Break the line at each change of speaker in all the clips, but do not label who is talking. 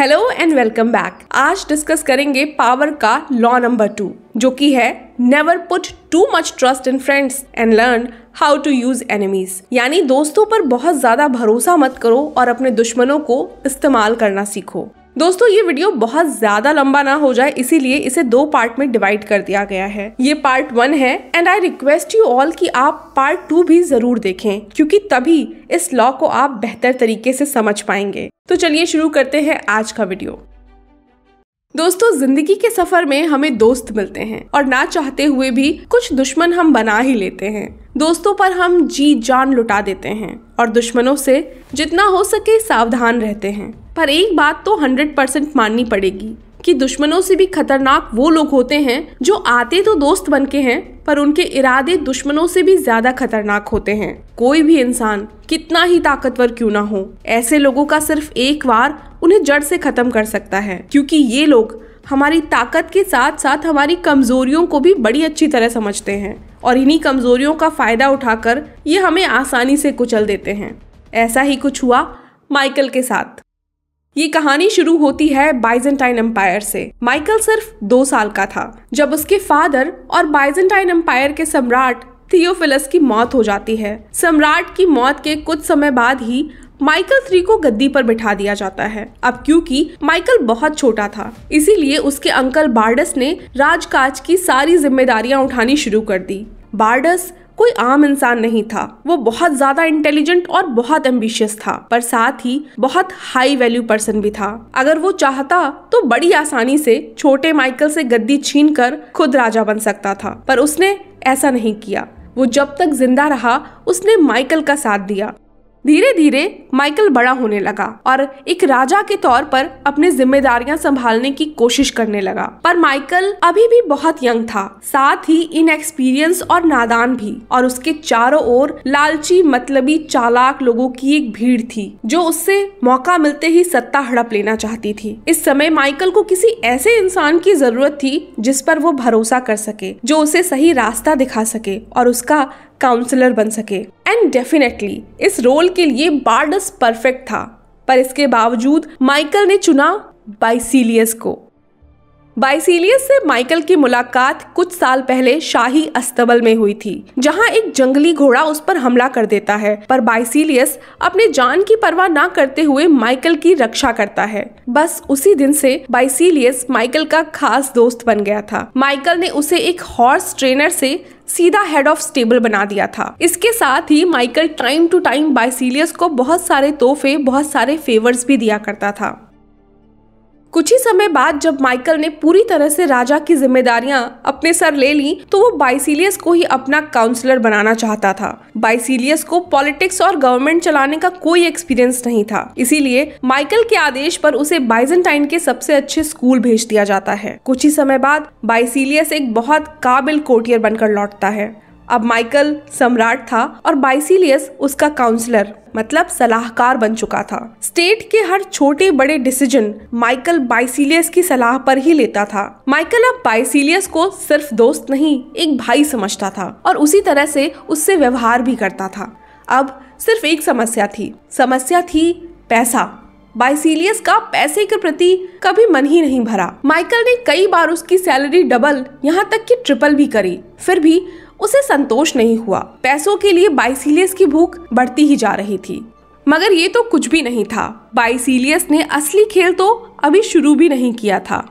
Hello and welcome back. आज discuss करेंगे power का लॉ नंबर 2 जो कि है never put too much trust in friends and learn how to use enemies. यानी दोस्तों पर बहुत ज्यादा भरोसा मत करो और अपने दुश्मनों को इस्तेमाल करना सीखो। दोस्तों ये वीडियो बहुत ज्यादा लंबा ना हो जाए इसीलिए इसे 2 पार्ट में डिवाइड कर दिया गया है। ये पार्ट 1 है and I request you all कि आप पार्ट 2 भी जरूर देखें क्योंकि तभी इस लॉ को आप बेहतर तरीके से समझ पाएंगे। तो चलिए शुरू करते हैं आज का वीडियो। दोस्तों जिंदगी के सफर में हमें दोस्त मिलते हैं और ना चाहते हुए भी कुछ दुश्मन हम बना ही लेते हैं। दोस्तों पर हम जी जान लुटा देते हैं और दुश्मनों से जितना हो सके सावधान रहते हैं। पर एक बात तो 100% माननी पड़ेगी कि दुश्मनों से भी खतरनाक वो लोग होते हैं जो आते तो दोस्त बन के हैं पर उनके इरादे दुश्मनों से भी ज्यादा खतरनाक होते हैं। कोई भी इंसान कितना ही ताकतवर क्यों ना हो, ऐसे लोगों का सिर्फ एक वार उन्हें जड़ से खत्म कर सकता है क्योंकि ये लोग हमारी ताकत के साथ साथ हमारी कमजोरियों को भी बड़ी अच्छी तरह समझते हैं और इन्हीं कमजोरियों का फायदा उठाकर ये हमें आसानी से कुचल देते हैं। ऐसा ही कुछ हुआ माइकल के साथ। ये कहानी शुरू होती है बाइजेंटाइन एम्पायर से। माइकल सिर्फ 2 साल का था जब उसके फादर और बाइजेंटाइन एम्पायर के सम्राट थियोफिलस की मौत हो जाती है। सम्राट की मौत के कुछ समय बाद ही माइकल 3 को गद्दी पर बिठा दिया जाता है। अब क्योंकि माइकल बहुत छोटा था इसीलिए उसके अंकल बार्डस ने राजकाज की सारी जिम्मेदारियां उठानी शुरू कर दी। बार्डस कोई आम इंसान नहीं था, वो बहुत ज्यादा इंटेलिजेंट और बहुत एम्बिशियस था पर साथ ही बहुत हाई वैल्यू पर्सन भी था। अगर वो चाहता तो बड़ी आसानी से छोटे माइकल से गद्दी छीनकर खुद राजा बन सकता था पर उसने ऐसा नहीं किया। वो जब तक जिंदा रहा उसने माइकल का साथ दिया। धीरे धीरे माइकल बड़ा होने लगा और एक राजा के तौर पर अपनी जिम्मेदारियां संभालने की कोशिश करने लगा। पर माइकल अभी भी बहुत यंग था, साथ ही इनएक्सपीरियंस और नादान भी, और उसके चारों ओर लालची मतलबी चालाक लोगों की एक भीड़ थी जो उससे मौका मिलते ही सत्ता हड़प लेना चाहती थी। इस समय माइकल को किसी ऐसे इंसान की जरूरत थी जिस पर वो भरोसा कर सके, जो उसे सही रास्ता दिखा सके और उसका काउंसलर बन सके। एंड डेफिनेटली इस रोल के लिए बार्डस परफेक्ट था पर इसके बावजूद माइकल ने चुना बाइसिलियस को। बाइसिलियस से माइकल की मुलाकात कुछ साल पहले शाही अस्तबल में हुई थी जहां एक जंगली घोड़ा उस पर हमला कर देता है पर बाइसिलियस अपने जान की परवाह ना करते हुए माइकल की रक्षा करता है। बस उसी दिन से बाइसिलियस माइकल का खास दोस्त बन गया था। माइकल ने उसे एक हॉर्स ट्रेनर से सीधा हेड ऑफ स्टेबल बना दिया था। इसके साथ ही माइकल टाइम टू टाइम बाइसिलियस को बहुत सारे तोहफे, बहुत सारे फेवर्स भी दिया करता था। कुछ ही समय बाद जब माइकल ने पूरी तरह से राजा की जिम्मेदारियां अपने सर ले ली तो वो बाइसिलियस को ही अपना काउंसलर बनाना चाहता था। बाइसिलियस को पॉलिटिक्स और गवर्नमेंट चलाने का कोई एक्सपीरियंस नहीं था, इसीलिए माइकल के आदेश पर उसे बाइजेंटाइन के सबसे अच्छे स्कूल भेज दिया जाता है। कुछ ही समय बाद बाइसिलियस एक बहुत काबिल कोर्टियर बनकर लौटता है। अब माइकल सम्राट था और बाइसिलियस उसका काउंसलर मतलब सलाहकार बन चुका था। स्टेट के हर छोटे बड़े डिसीजन माइकल बाइसिलियस की सलाह पर ही लेता था। माइकल अब बाइसिलियस को सिर्फ दोस्त नहीं एक भाई समझता था और उसी तरह से उससे व्यवहार भी करता था। अब सिर्फ एक समस्या थी पैसा। बाइसिलियस का पैसे के प्रति कभी मन ही नहीं भरा। माइकल ने कई बार उसकी सैलरी डबल यहाँ तक कि ट्रिपल भी करी, फिर भी उसे संतोष नहीं हुआ। पैसों के लिए बाइसिलियस की भूख बढ़ती ही जा रही थी। मगर ये तो कुछ भी नहीं था। बाइसिलियस ने असली खेल तो अभी शुरू भी नहीं किया था।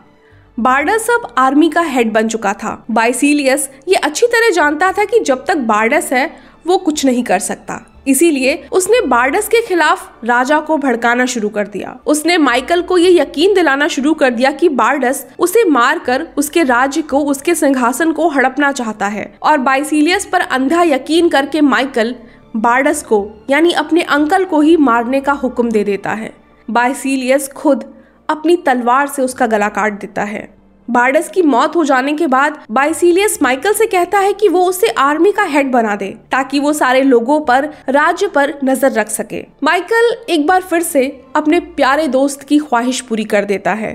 बार्डस अब आर्मी का हेड बन चुका था। बाइसिलियस ये अच्छी तरह जानता था कि जब तक बार्डस है वो कुछ नहीं कर सकता, इसीलिए उसने बार्डस के खिलाफ राजा को भड़काना शुरू कर दिया। उसने माइकल को ये यकीन दिलाना शुरू कर दिया कि बार्डस उसे मारकर उसके राज्य को, उसके सिंहासन को हड़पना चाहता है और बाइसिलियस पर अंधा यकीन करके माइकल बार्डस को यानी अपने अंकल को ही मारने का हुक्म दे देता है। बाइसिलियस खुद अपनी तलवार से उसका गला काट देता है। बार्डस की मौत हो जाने के बाद बाइसिलियस माइकल से कहता है कि वो उसे आर्मी का हेड बना दे ताकि वो सारे लोगों पर, राज्य पर नजर रख सके। माइकल एक बार फिर से अपने प्यारे दोस्त की ख्वाहिश पूरी कर देता है।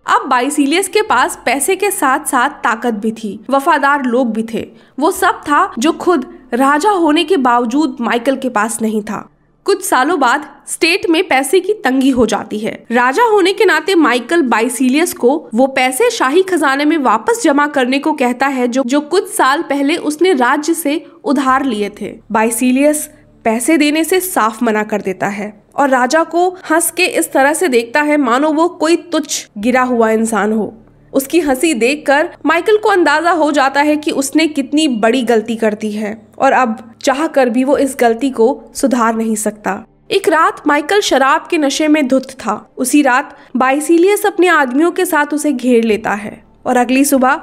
अब बाइसिलियस के पास पैसे के साथ साथ ताकत भी थी, वफादार लोग भी थे। वो सब था जो खुद राजा होने के बावजूद माइकल के पास नहीं था। कुछ सालों बाद स्टेट में पैसे की तंगी हो जाती है। राजा होने के नाते माइकल बाइसिलियस को वो पैसे शाही खजाने में वापस जमा करने को कहता है जो कुछ साल पहले उसने राज्य से उधार लिए थे। बाइसिलियस पैसे देने से साफ मना कर देता है और राजा को हंस के इस तरह से देखता है मानो वो कोई तुच्छ गिरा हुआ इंसान हो। उसकी हंसी देखकर माइकल को अंदाजा हो जाता है कि उसने कितनी बड़ी गलती कर दी है और अब चाह कर भी वो इस गलती को सुधार नहीं सकता। एक रात माइकल शराब के नशे में धुत था। उसी रात बाइसिलियस अपने आदमियों के साथ उसे घेर लेता है और अगली सुबह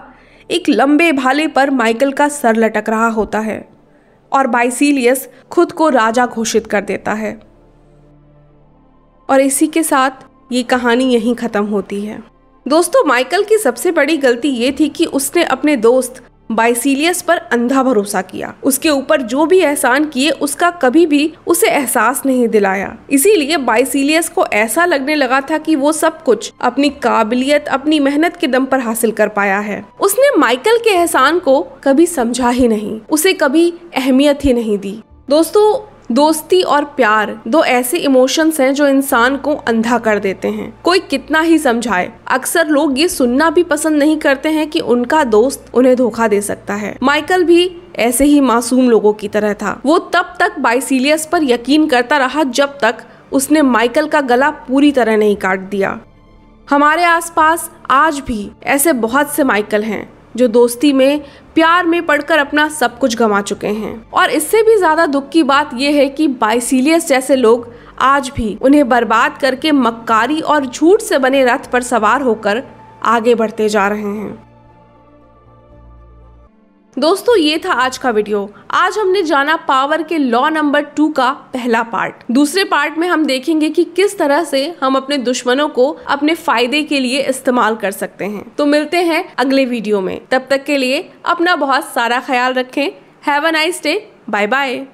एक लंबे भाले पर माइकल का सर लटक रहा होता है और बाइसिलियस खुद को राजा घोषित कर देता है। और इसी के साथ ये कहानी यहीं खत्म होती है। दोस्तों, माइकल की सबसे बड़ी गलती ये थी कि उसने अपने दोस्त बाइसिलियस पर अंधा भरोसा किया। उसके ऊपर जो भी एहसान किए उसका कभी भी उसे एहसास नहीं दिलाया। इसीलिए बाइसिलियस को ऐसा लगने लगा था कि वो सब कुछ अपनी काबिलियत, अपनी मेहनत के दम पर हासिल कर पाया है। उसने माइकल के एहसान को कभी समझा ही नहीं, उसे कभी अहमियत ही नहीं दी। दोस्तों, दोस्ती और प्यार दो ऐसे इमोशंस हैं जो इंसान को अंधा कर देते हैं। कोई कितना ही समझाए, अक्सर लोग ये सुनना भी पसंद नहीं करते हैं कि उनका दोस्त उन्हें धोखा दे सकता है। माइकल भी ऐसे ही मासूम लोगों की तरह था। वो तब तक बाइसिलियस पर यकीन करता रहा जब तक उसने माइकल का गला पूरी तरह नहीं काट दिया। हमारे आसपास आज भी ऐसे बहुत से माइकल हैं जो दोस्ती में, प्यार में पड़कर अपना सब कुछ गंवा चुके हैं। और इससे भी ज्यादा दुख की बात यह है कि बाइसिलियस जैसे लोग आज भी उन्हें बर्बाद करके मक्कारी और झूठ से बने रथ पर सवार होकर आगे बढ़ते जा रहे हैं। दोस्तों, ये था आज का वीडियो। आज हमने जाना पावर के लॉ नंबर 2 का पहला पार्ट। दूसरे पार्ट में हम देखेंगे कि किस तरह से हम अपने दुश्मनों को अपने फायदे के लिए इस्तेमाल कर सकते हैं। तो मिलते हैं अगले वीडियो में। तब तक के लिए अपना बहुत सारा ख्याल रखें। Have a nice day. Bye bye.